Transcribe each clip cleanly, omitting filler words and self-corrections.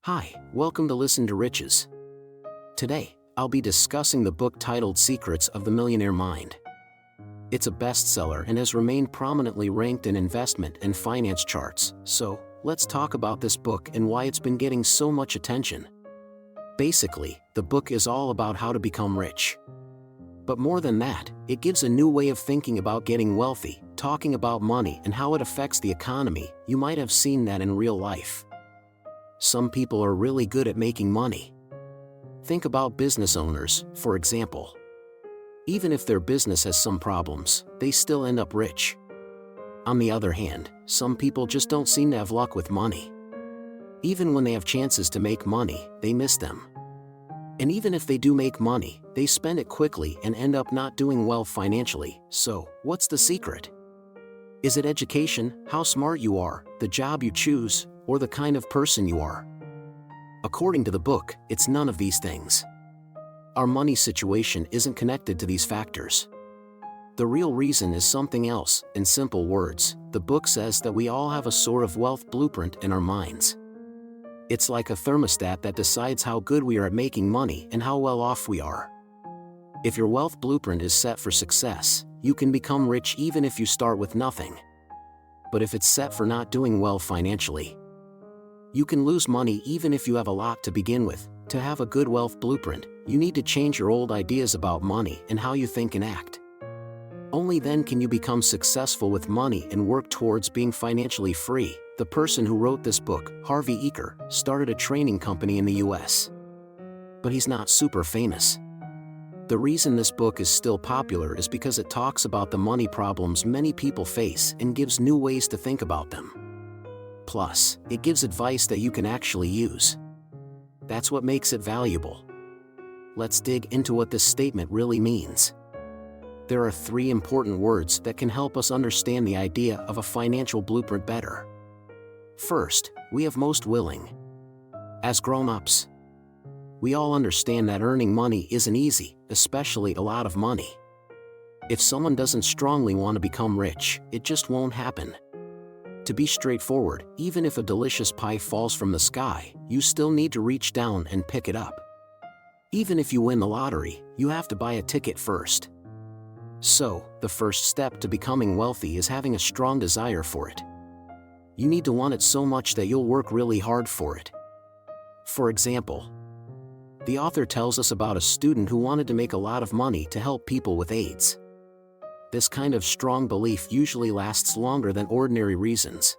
Hi, welcome to Listen2Riches. Today, I'll be discussing the book titled Secrets of the Millionaire Mind. It's a bestseller and has remained prominently ranked in investment and finance charts, so let's talk about this book and why it's been getting so much attention. Basically, the book is all about how to become rich. But more than that, it gives a new way of thinking about getting wealthy, talking about money and how it affects the economy. You might have seen that in real life. Some people are really good at making money. Think about business owners, for example. Even if their business has some problems, they still end up rich. On the other hand, some people just don't seem to have luck with money. Even when they have chances to make money, they miss them. And even if they do make money, they spend it quickly and end up not doing well financially. So, what's the secret? Is it education, how smart you are, the job you choose, or the kind of person you are? According to the book, it's none of these things. Our money situation isn't connected to these factors. The real reason is something else. In simple words, the book says that we all have a sort of wealth blueprint in our minds. It's like a thermostat that decides how good we are at making money and how well off we are. If your wealth blueprint is set for success, you can become rich even if you start with nothing. But if it's set for not doing well financially, you can lose money even if you have a lot to begin with. To have a good wealth blueprint, you need to change your old ideas about money and how you think and act. Only then can you become successful with money and work towards being financially free. The person who wrote this book, Harv Eker, started a training company in the US. But he's not super famous. The reason this book is still popular is because it talks about the money problems many people face and gives new ways to think about them. Plus, it gives advice that you can actually use. That's what makes it valuable. Let's dig into what this statement really means. There are 3 important words that can help us understand the idea of a financial blueprint better. First, we have most willing. As grown-ups, we all understand that earning money isn't easy, especially a lot of money. If someone doesn't strongly want to become rich, it just won't happen. To be straightforward, even if a delicious pie falls from the sky, you still need to reach down and pick it up. Even if you win the lottery, you have to buy a ticket first. So, the first step to becoming wealthy is having a strong desire for it. You need to want it so much that you'll work really hard for it. For example, the author tells us about a student who wanted to make a lot of money to help people with AIDS. This kind of strong belief usually lasts longer than ordinary reasons.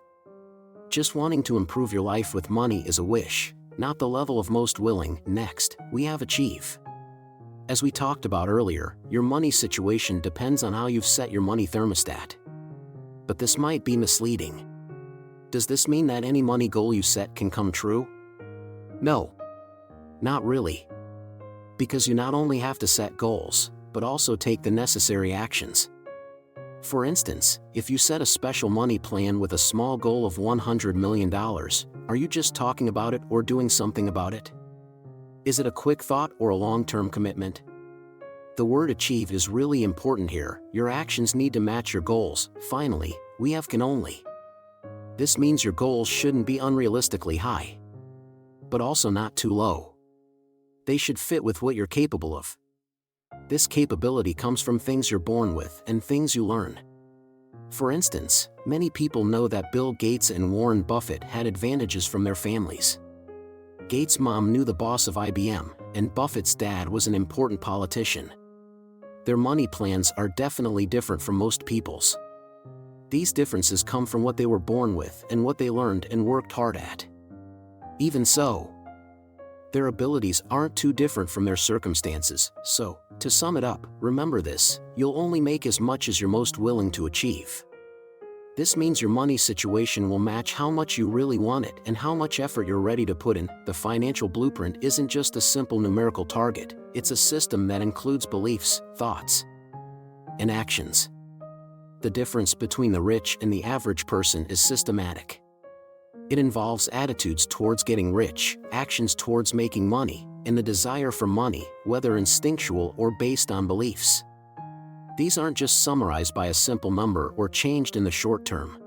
Just wanting to improve your life with money is a wish, not the level of most willing. Next, we have achieve. As we talked about earlier, your money situation depends on how you've set your money thermostat. But this might be misleading. Does this mean that any money goal you set can come true? No. Not really. Because you not only have to set goals, but also take the necessary actions. For instance, if you set a special money plan with a small goal of $100 million, are you just talking about it or doing something about it? Is it a quick thought or a long-term commitment? The word achieve is really important here. Your actions need to match your goals. Finally, we have can only. This means your goals shouldn't be unrealistically high, but also not too low. They should fit with what you're capable of. This capability comes from things you're born with and things you learn. For instance, many people know that Bill Gates and Warren Buffett had advantages from their families. Gates' mom knew the boss of IBM, and Buffett's dad was an important politician. Their money plans are definitely different from most people's. These differences come from what they were born with and what they learned and worked hard at. Even so, their abilities aren't too different from their circumstances. So, to sum it up, remember this: you'll only make as much as you're most willing to achieve. This means your money situation will match how much you really want it and how much effort you're ready to put in. The financial blueprint isn't just a simple numerical target, it's a system that includes beliefs, thoughts, and actions. The difference between the rich and the average person is systematic. It involves attitudes towards getting rich, actions towards making money, and the desire for money, whether instinctual or based on beliefs. These aren't just summarized by a simple number or changed in the short term.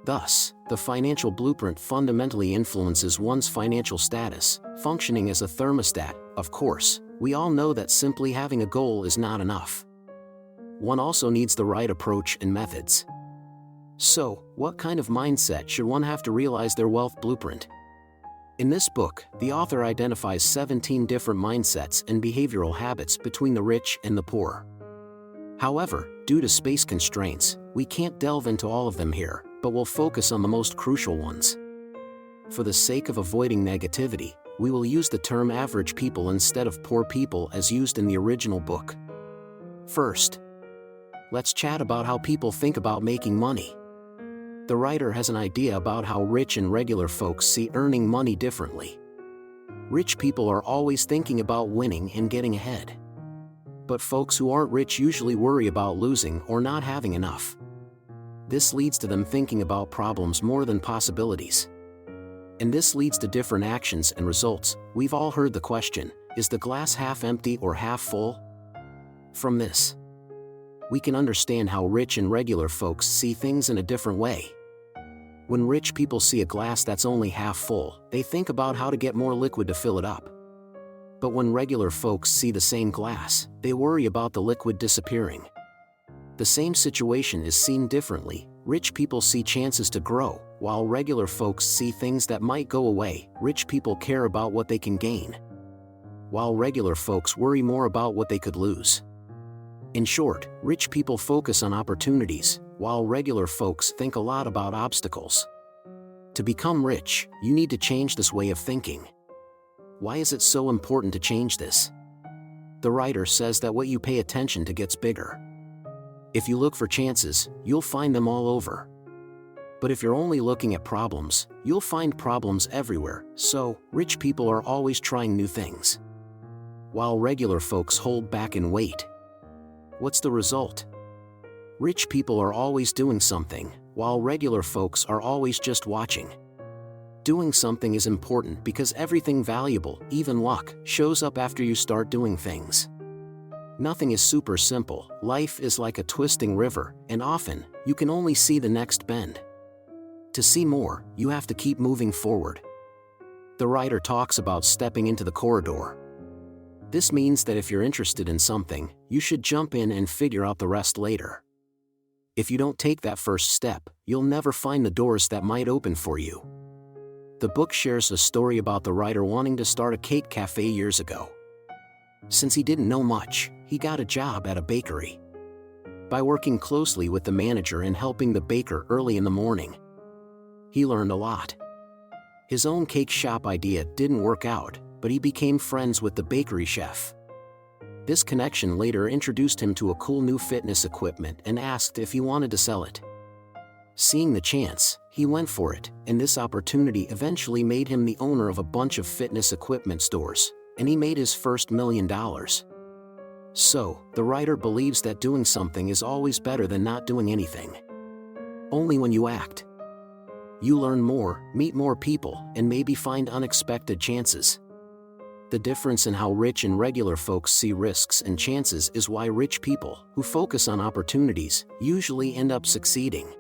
Thus, the financial blueprint fundamentally influences one's financial status, functioning as a thermostat. Of course, we all know that simply having a goal is not enough. One also needs the right approach and methods. So, what kind of mindset should one have to realize their wealth blueprint? In this book, the author identifies 17 different mindsets and behavioral habits between the rich and the poor. However, due to space constraints, we can't delve into all of them here, but we'll focus on the most crucial ones. For the sake of avoiding negativity, we will use the term average people instead of poor people as used in the original book. First, let's chat about how people think about making money. The writer has an idea about how rich and regular folks see earning money differently. Rich people are always thinking about winning and getting ahead. But folks who aren't rich usually worry about losing or not having enough. This leads to them thinking about problems more than possibilities. And this leads to different actions and results. We've all heard the question, is the glass half empty or half full? From this, we can understand how rich and regular folks see things in a different way. When rich people see a glass that's only half full, they think about how to get more liquid to fill it up. But when regular folks see the same glass, they worry about the liquid disappearing. The same situation is seen differently. Rich people see chances to grow, while regular folks see things that might go away. Rich people care about what they can gain, while regular folks worry more about what they could lose. In short, rich people focus on opportunities, while regular folks think a lot about obstacles. To become rich, you need to change this way of thinking. Why is it so important to change this? The writer says that what you pay attention to gets bigger. If you look for chances, you'll find them all over. But if you're only looking at problems, you'll find problems everywhere. So, rich people are always trying new things, while regular folks hold back and wait. What's the result? Rich people are always doing something, while regular folks are always just watching. Doing something is important because everything valuable, even luck, shows up after you start doing things. Nothing is super simple. Life is like a twisting river, and often, you can only see the next bend. To see more, you have to keep moving forward. The writer talks about stepping into the corridor. This means that if you're interested in something, you should jump in and figure out the rest later. If you don't take that first step, you'll never find the doors that might open for you. The book shares a story about the writer wanting to start a cake cafe years ago. Since he didn't know much, he got a job at a bakery. By working closely with the manager and helping the baker early in the morning, he learned a lot. His own cake shop idea didn't work out, but he became friends with the bakery chef. This connection later introduced him to a cool new fitness equipment and asked if he wanted to sell it. Seeing the chance, he went for it, and this opportunity eventually made him the owner of a bunch of fitness equipment stores, and he made his first $1 million. So, the writer believes that doing something is always better than not doing anything. Only when you act, you learn more, meet more people, and maybe find unexpected chances. The difference in how rich and regular folks see risks and chances is why rich people, who focus on opportunities, usually end up succeeding.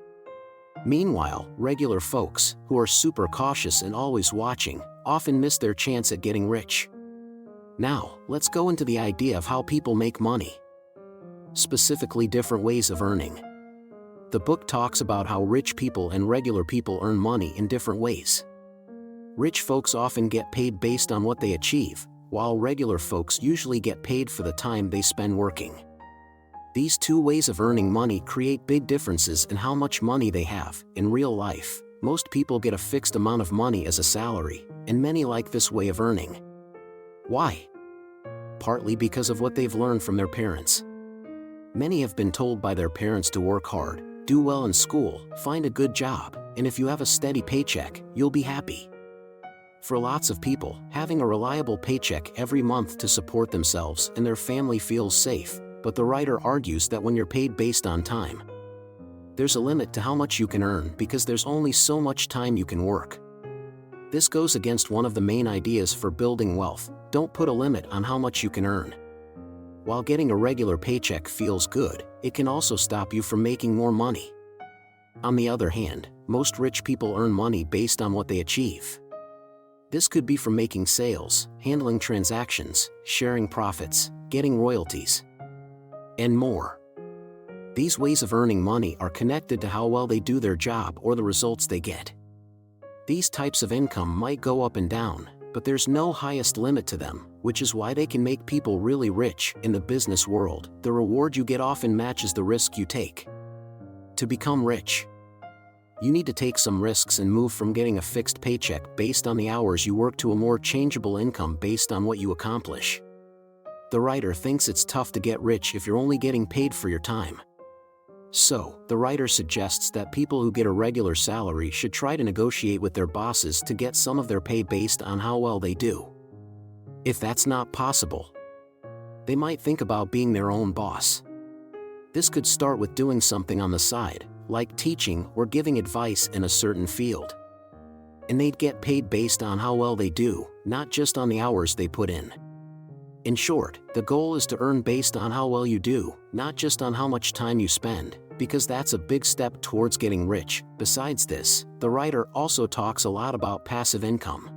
Meanwhile, regular folks, who are super cautious and always watching, often miss their chance at getting rich. Now, let's go into the idea of how people make money. Specifically, different ways of earning. The book talks about how rich people and regular people earn money in different ways. Rich folks often get paid based on what they achieve, while regular folks usually get paid for the time they spend working. These two ways of earning money create big differences in how much money they have. In real life, most people get a fixed amount of money as a salary, and many like this way of earning. Why? Partly because of what they've learned from their parents. Many have been told by their parents to work hard, do well in school, find a good job, and if you have a steady paycheck, you'll be happy. For lots of people, having a reliable paycheck every month to support themselves and their family feels safe, but the writer argues that when you're paid based on time, there's a limit to how much you can earn because there's only so much time you can work. This goes against one of the main ideas for building wealth: don't put a limit on how much you can earn. While getting a regular paycheck feels good, it can also stop you from making more money. On the other hand, Most rich people earn money based on what they achieve. This could be from making sales, handling transactions, sharing profits, getting royalties, and more. These ways of earning money are connected to how well they do their job or the results they get. These types of income might go up and down, but there's no highest limit to them, which is why they can make people really rich. In the business world, the reward you get often matches the risk you take. To become rich, you need to take some risks and move from getting a fixed paycheck based on the hours you work to a more changeable income based on what you accomplish. The writer thinks it's tough to get rich if you're only getting paid for your time. So, the writer suggests that people who get a regular salary should try to negotiate with their bosses to get some of their pay based on how well they do. If that's not possible, they might think about being their own boss. This could start with doing something on the side, like teaching or giving advice in a certain field. And they'd get paid based on how well they do, not just on the hours they put in. In short, the goal is to earn based on how well you do, not just on how much time you spend, because that's a big step towards getting rich. Besides this, the writer also talks a lot about passive income.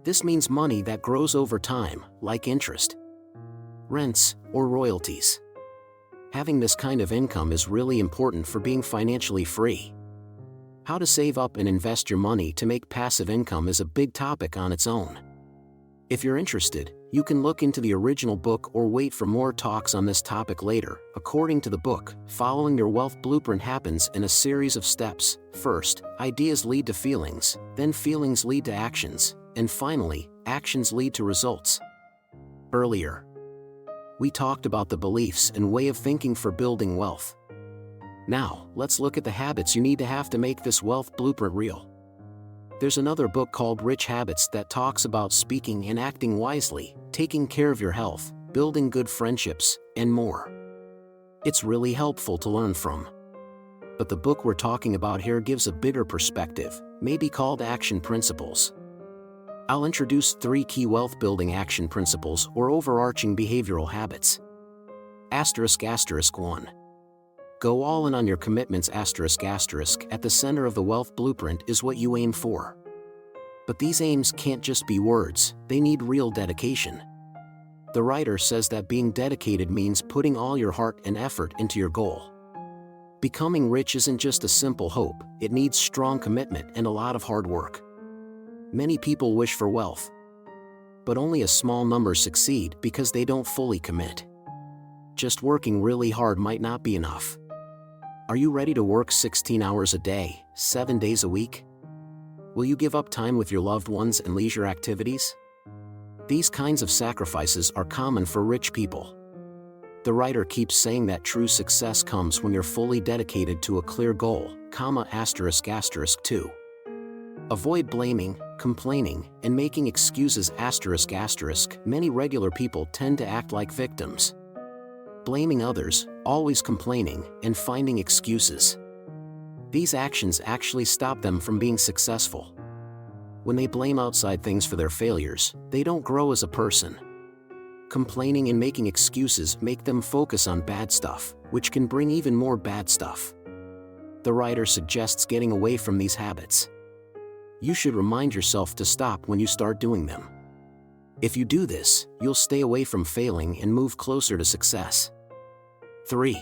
This means money that grows over time, like interest, rents, or royalties. Having this kind of income is really important for being financially free. How to save up and invest your money to make passive income is a big topic on its own. If you're interested, you can look into the original book or wait for more talks on this topic later. According to the book, following your wealth blueprint happens in a series of steps. First, ideas lead to feelings, then feelings lead to actions, and finally, actions lead to results. Earlier, we talked about the beliefs and way of thinking for building wealth. Now, let's look at the habits you need to have to make this wealth blueprint real. There's another book called Rich Habits that talks about speaking and acting wisely, taking care of your health, building good friendships, and more. It's really helpful to learn from. But the book we're talking about here gives a bigger perspective, maybe called Action Principles. I'll introduce 3 key wealth-building action principles or overarching behavioral habits. **** 1. Go all in on your commitments. ***. At the center of the wealth blueprint is what you aim for. But these aims can't just be words, they need real dedication. The writer says that being dedicated means putting all your heart and effort into your goal. Becoming rich isn't just a simple hope, it needs strong commitment and a lot of hard work. Many people wish for wealth, but only a small number succeed because they don't fully commit. Just working really hard might not be enough. Are you ready to work 16 hours a day, 7 days a week? Will you give up time with your loved ones and leisure activities? These kinds of sacrifices are common for rich people. The writer keeps saying that true success comes when you're fully dedicated to a clear goal, ***. 2. Avoid blaming, complaining, and making excuses. ***. Many regular people tend to act like victims. Blaming others, always complaining, and finding excuses. These actions actually stop them from being successful. When they blame outside things for their failures, they don't grow as a person. Complaining and making excuses make them focus on bad stuff, which can bring even more bad stuff. The writer suggests getting away from these habits. You should remind yourself to stop when you start doing them. If you do this, you'll stay away from failing and move closer to success. 3.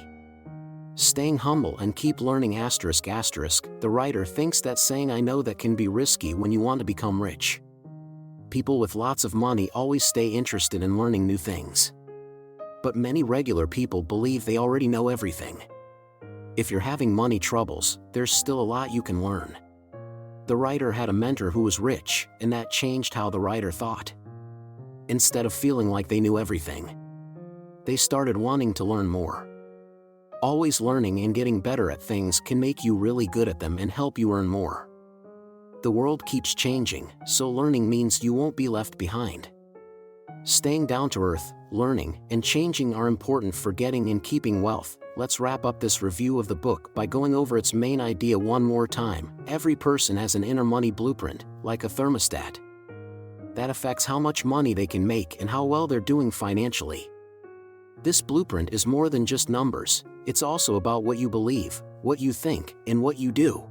Staying humble and keep learning. ***. The writer thinks that saying "I know" that can be risky when you want to become rich. People with lots of money always stay interested in learning new things. But many regular people believe they already know everything. If you're having money troubles, there's still a lot you can learn. The writer had a mentor who was rich, and that changed how the writer thought. Instead of feeling like they knew everything, they started wanting to learn more. Always learning and getting better at things can make you really good at them and help you earn more. The world keeps changing, so learning means you won't be left behind. Staying down to earth, learning, and changing are important for getting and keeping wealth. Let's wrap up this review of the book by going over its main idea one more time. Every person has an inner money blueprint, like a thermostat, that affects how much money they can make and how well they're doing financially. This blueprint is more than just numbers, it's also about what you believe, what you think, and what you do.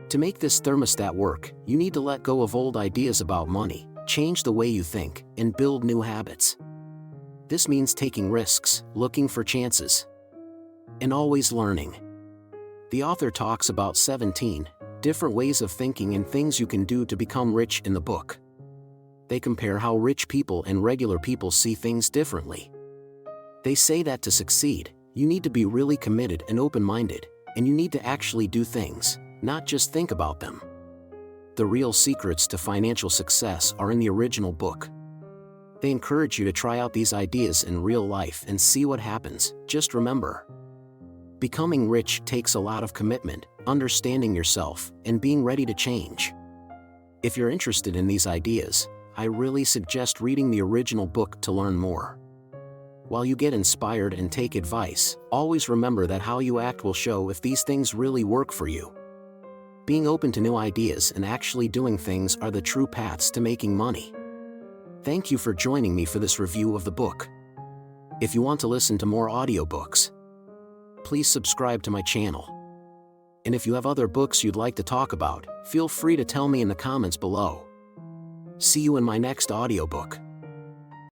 To make this thermostat work, you need to let go of old ideas about money, change the way you think, and build new habits. This means taking risks, looking for chances, and always learning. The author talks about 17 different ways of thinking and things you can do to become rich in the book. They compare how rich people and regular people see things differently. They say that to succeed, you need to be really committed and open-minded, and you need to actually do things, not just think about them. The real secrets to financial success are in the original book. They encourage you to try out these ideas in real life and see what happens. Just remember, becoming rich takes a lot of commitment, understanding yourself, and being ready to change. If you're interested in these ideas, I really suggest reading the original book to learn more. While you get inspired and take advice, always remember that how you act will show if these things really work for you. Being open to new ideas and actually doing things are the true paths to making money. Thank you for joining me for this review of the book. If you want to listen to more audiobooks, please subscribe to my channel. And if you have other books you'd like to talk about, feel free to tell me in the comments below. See you in my next audiobook.